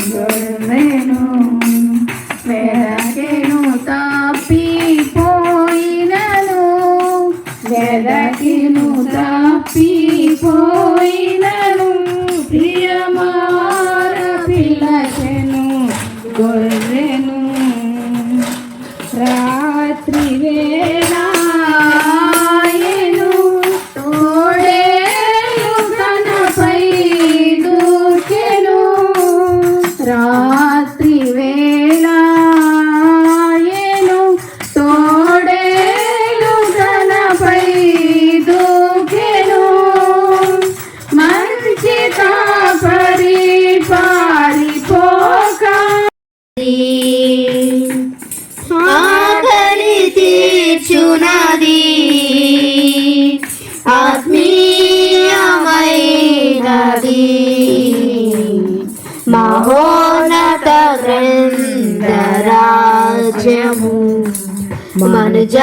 గొర్రెను వెదకెను తప్పిపోయినను వెదకెను తప్పిపోయినను ప్రియమార పిలచెను గొర్రెను రాత్రి వేళ రాత్రి వేళాయెను తోడేలు తనపై దూకెను మంచి కాపరి పారిపోక ఆకలి తీర్చునది ఆత్మీయమైనది మహోన్నత గ్రంథరాజ్యము మనుజాలికాశ్రయం